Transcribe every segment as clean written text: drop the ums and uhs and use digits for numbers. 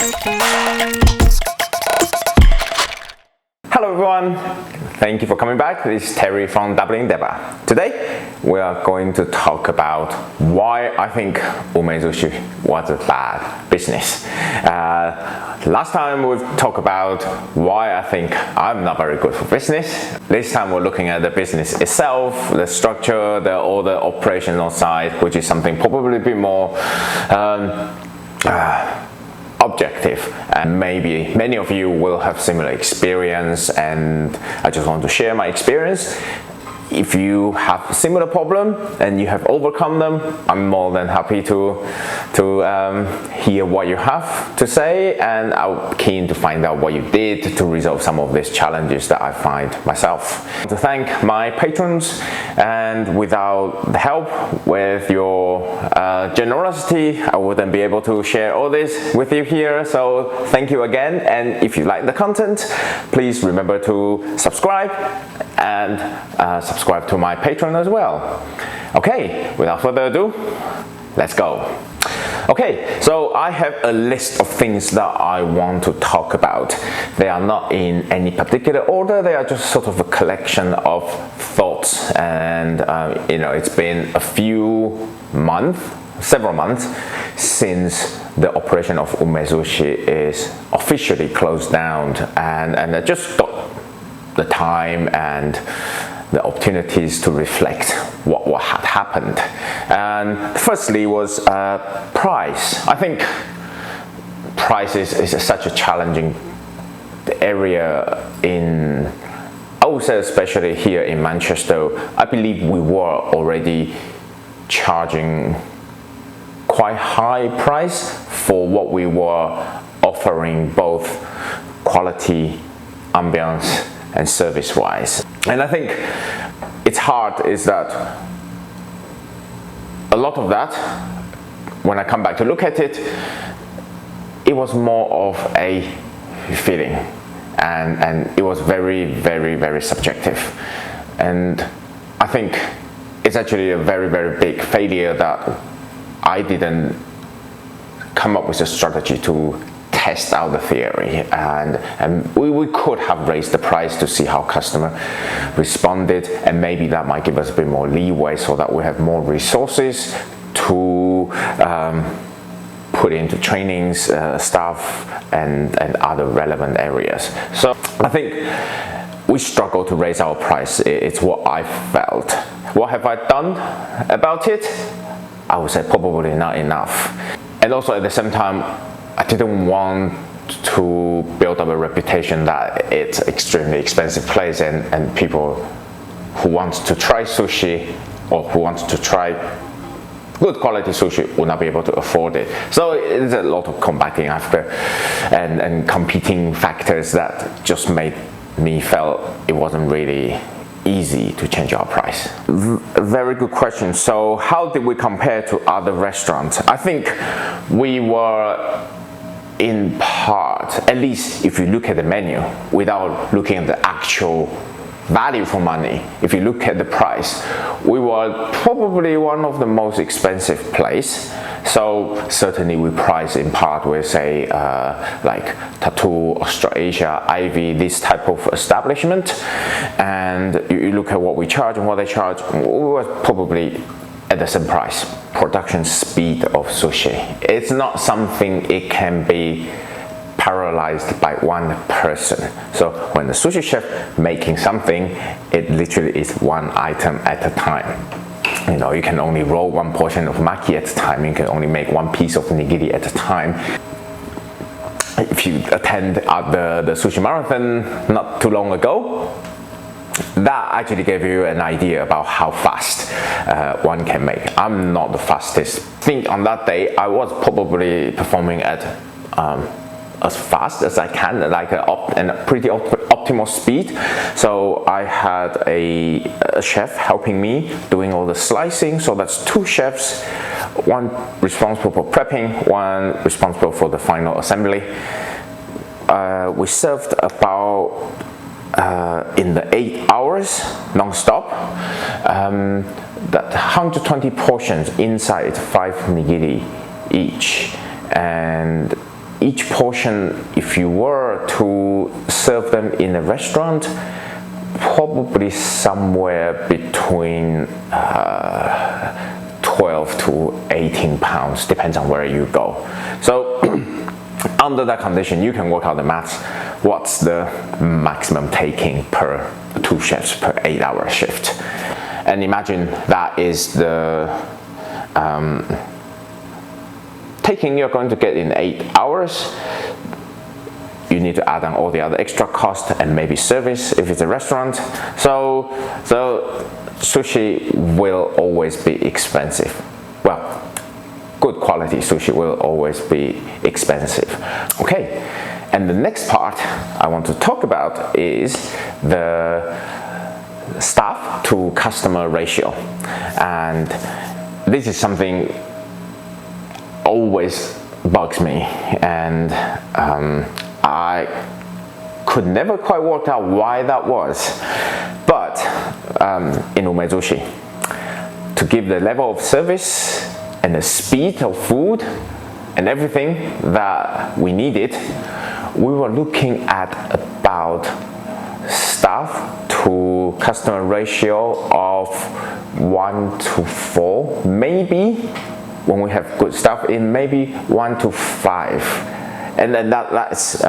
Hello everyone, thank you for coming back. This is Terry from Dabbling Endeavor. Today we are going to talk about why I think Umezushi was a bad business. Last time we talked about why I think I'm not very good for business. This time we're looking at the business itself, the structure, all the operational side, which is something probably a bit more objective, and maybe many of you will have similar experience, and I just want to share my experience. If you have a similar problem and you have overcome them, I'm more than happy to hear what you have to say, and I'm keen to find out what you did to resolve some of these challenges that I find myself. I want to thank my patrons, and without the help, with your generosity, I wouldn't be able to share all this with you here, so thank you again. And if you like the content, please remember to subscribe and subscribe to my Patreon as well. Okay, without further ado, let's go. Okay, so I have a list of things that I want to talk about. They are not in any particular order, they are just sort of a collection of thoughts, and it's been several months since the operation of Umezushi is officially closed down, and I just got the time and the opportunities to reflect what had happened. And firstly was price. I think price is such a challenging area I would say especially here in Manchester. I believe we were already charging quite high price for what we were offering, both quality, ambience, and service-wise. And I think it's hard is that a lot of that, when I come back to look at it, it was more of a feeling, and it was very, very, very subjective. And I think it's actually a very, very big failure that I didn't come up with a strategy to test out the theory, and we could have raised the price to see how customer responded, and maybe that might give us a bit more leeway so that we have more resources to put into trainings, staff, and other relevant areas. So I think we struggle to raise our price. It's what I felt. What have I done about it? I would say probably not enough. And also at the same time, I didn't want to build up a reputation that it's an extremely expensive place, and people who want to try sushi or who want to try good quality sushi will not be able to afford it. So it's a lot of combating after and competing factors that just made me feel it wasn't really easy to change our price. Very good question. So how did we compare to other restaurants? I think we were in part, at least if you look at the menu without looking at the actual value for money, if you look at the price, we were probably one of the most expensive place. So certainly we price in part with, say, like Tattoo, Australasia, Ivy, this type of establishment, and you look at what we charge and what they charge, we were probably at the same price. Production speed of sushi, it's not something it can be parallelized by one person. So when the sushi chef making something, it literally is one item at a time. You can only roll one portion of maki at a time. You can only make one piece of nigiri at a time. If you attend the sushi marathon not too long ago, that actually gave you an idea about how fast one can make. I'm not the fastest. I think on that day I was probably performing at as fast as I can, like a pretty optimal speed. So I had a chef helping me doing all the slicing. So that's two chefs, one responsible for prepping, one responsible for the final assembly. We served about in the 8 hours non-stop, that 120 portions inside 5 nigiri each, and each portion, if you were to serve them in a restaurant, probably somewhere between 12 to 18 pounds, depends on where you go. So under that condition, you can work out the maths. What's the maximum taking per 2 chefs per 8-hour shift? And imagine that is the taking you're going to get in 8 hours. You need to add on all the other extra costs and maybe service if it's a restaurant. So sushi will always be expensive. Well, good quality sushi will always be expensive. Okay, and the next part I want to talk about is the staff to customer ratio. And this is something always bugs me, and I could never quite work out why that was. But in Umezushi, to give the level of service and the speed of food and everything that we needed, we were looking at about staff to customer ratio of 1 to 4, maybe when we have good staff in maybe 1 to 5. And then that's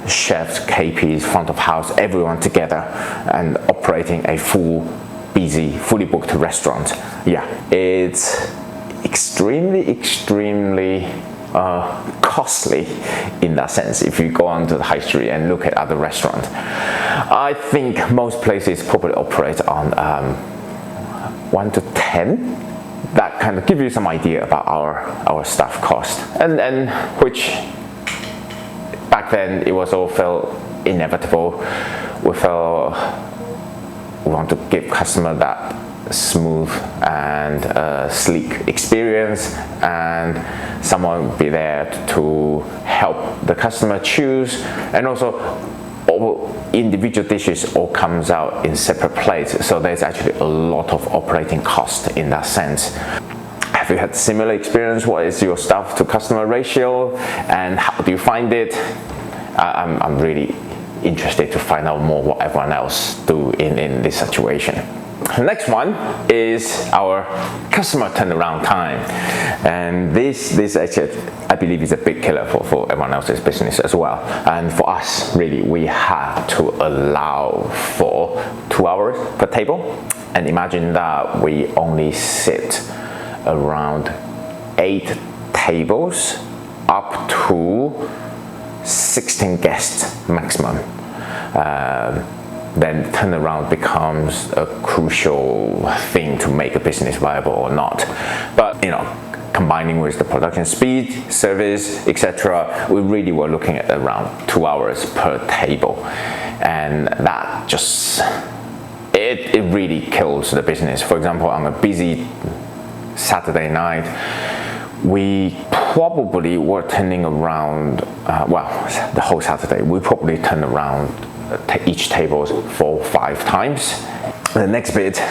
chefs, KPs, front of house, everyone together and operating a busy, fully booked restaurant. Yeah, it's extremely costly in that sense. If you go onto the high street and look at other restaurants, I think most places probably operate on 1 to 10. That kind of gives you some idea about our staff cost, and which back then it was all felt inevitable. We felt we want to give customer that smooth and sleek experience, and someone will be there to help the customer choose, and also all individual dishes all comes out in separate plates, so there's actually a lot of operating cost in that sense. Have you had similar experience? What is your staff to customer ratio and how do you find it? I'm really interested to find out more what everyone else do in this situation. The next one is our customer turnaround time, and this actually I believe is a big killer for everyone else's business as well. And for us, really, we have to allow for 2 hours per table, and imagine that we only sit around 8 tables up to 16 guests maximum. Then turnaround becomes a crucial thing to make a business viable or not. But combining with the production speed, service, etc., we really were looking at around 2 hours per table, and that just it really kills the business. For example, on a busy Saturday night, we probably were turning around the whole Saturday we probably turn around each table 4 or 5 times. The next bit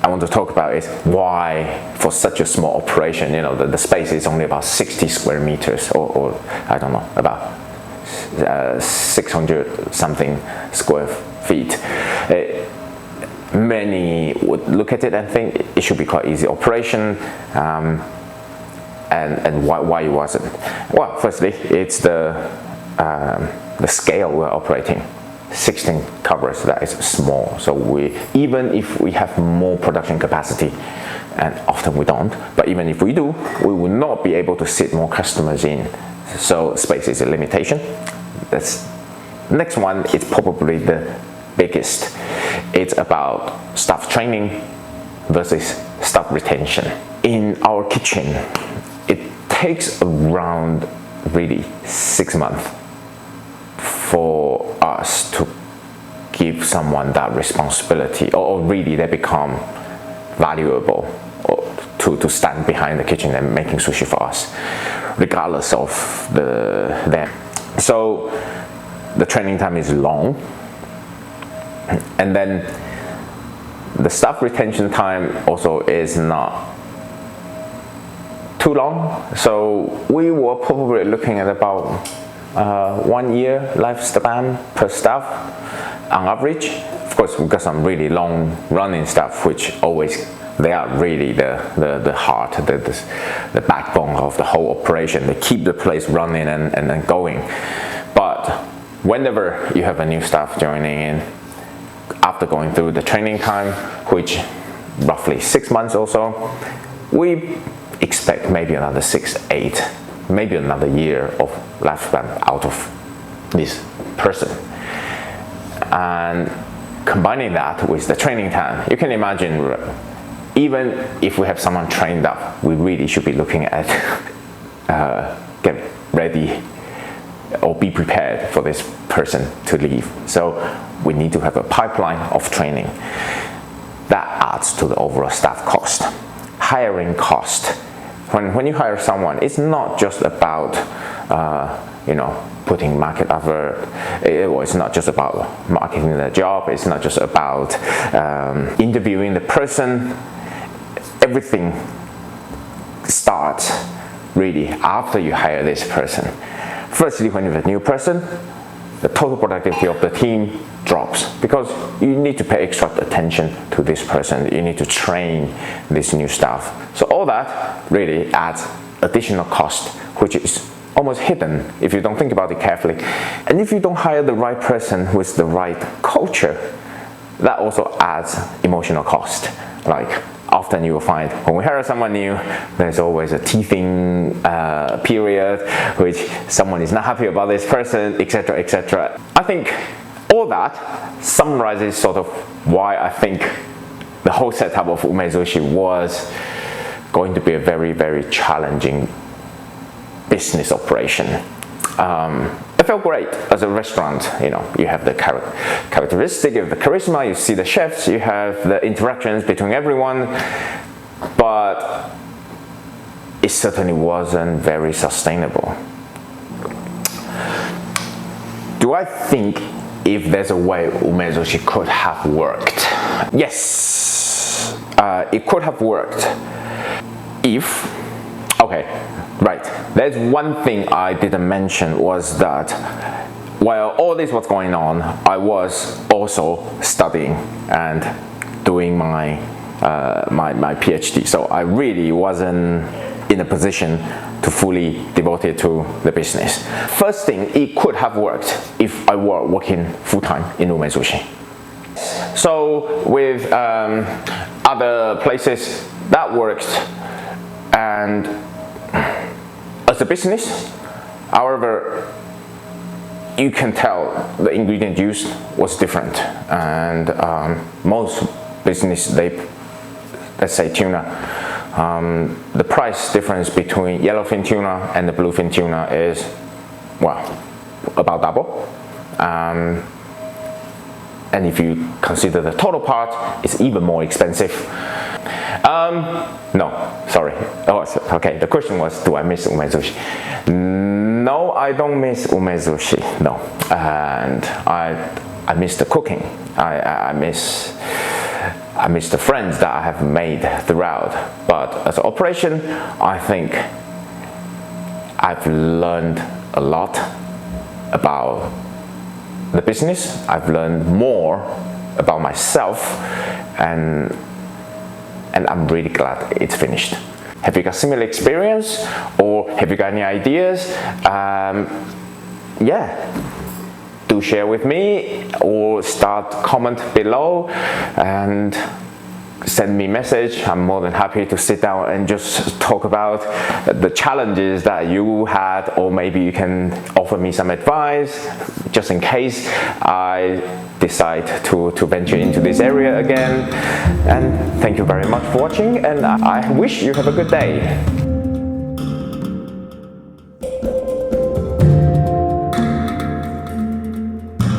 I want to talk about is why, for such a small operation, the space is only about 60 square meters, or I don't know, about 600 something square feet. Many would look at it and think it should be quite easy operation, and why it wasn't. Well, firstly, it's the scale we're operating. 16 covers, that is small. So even if we have more production capacity, and often we don't, but even if we do, we will not be able to sit more customers in. So space is a limitation. Next one is probably the biggest. It's about staff training versus staff retention. In our kitchen, it takes around really 6 months for us to give someone that responsibility, or really they become valuable to stand behind the kitchen and making sushi for us, regardless of them. So the training time is long, and then the staff retention time also is not too long. So we were probably looking at about 1 year lifespan per staff on average. Of course, we've got some really long running staff, which always, they are really the heart, the backbone of the whole operation. They keep the place running and going. But whenever you have a new staff joining in, after going through the training time, which roughly 6 months or so, we expect maybe another 6, 8, maybe another year of lifespan out of this person. And combining that with the training time, you can imagine, even if we have someone trained up, we really should be looking at get ready or be prepared for this person to leave. So we need to have a pipeline of training. That adds to the overall staff cost. Hiring cost. When you hire someone, it's not just about putting market effort. It's not just about marketing the job. It's not just about interviewing the person. Everything starts really after you hire this person. Firstly, when you have a new person, the total productivity of the team drops because you need to pay extra attention to this person. You need to train this new staff. So all that really adds additional cost, which is almost hidden if you don't think about it carefully. And if you don't hire the right person with the right culture, that also adds emotional cost. Like often you will find when we hire someone new, there's always a teething period, which someone is not happy about this person, etc., etc. I think all that summarizes sort of why I think the whole setup of Umezushi was going to be a very, very challenging business operation. It felt great as a restaurant. You have the characteristic, you have the charisma, you see the chefs, you have the interactions between everyone, but it certainly wasn't very sustainable. Do I think if there's a way Umezushi could have worked? Yes, it could have worked right. There's one thing I didn't mention was that while all this was going on, I was also studying and doing my PhD. So I really wasn't in a position to fully devote it to the business. First thing, it could have worked if I were working full-time in Umezushi. So with other places, that worked. And as a business, however, you can tell the ingredient used was different. And most business, let's say tuna, the price difference between yellowfin tuna and the bluefin tuna is, well, about double. And if you consider the total part, it's even more expensive. No, sorry. Oh, okay. The question was, do I miss Umezushi? No, I don't miss Umezushi. No, and I miss the cooking. I miss the friends that I have made throughout. But as an operation, I think I've learned a lot about the business. I've learned more about myself, and I'm really glad it's finished. Have you got similar experience, or have you got any ideas? Yeah, do share with me, or start comment below and send me a message. I'm more than happy to sit down and just talk about the challenges that you had, or maybe you can offer me some advice just in case I decide to venture into this area again. And thank you very much for watching, and I wish you have a good day.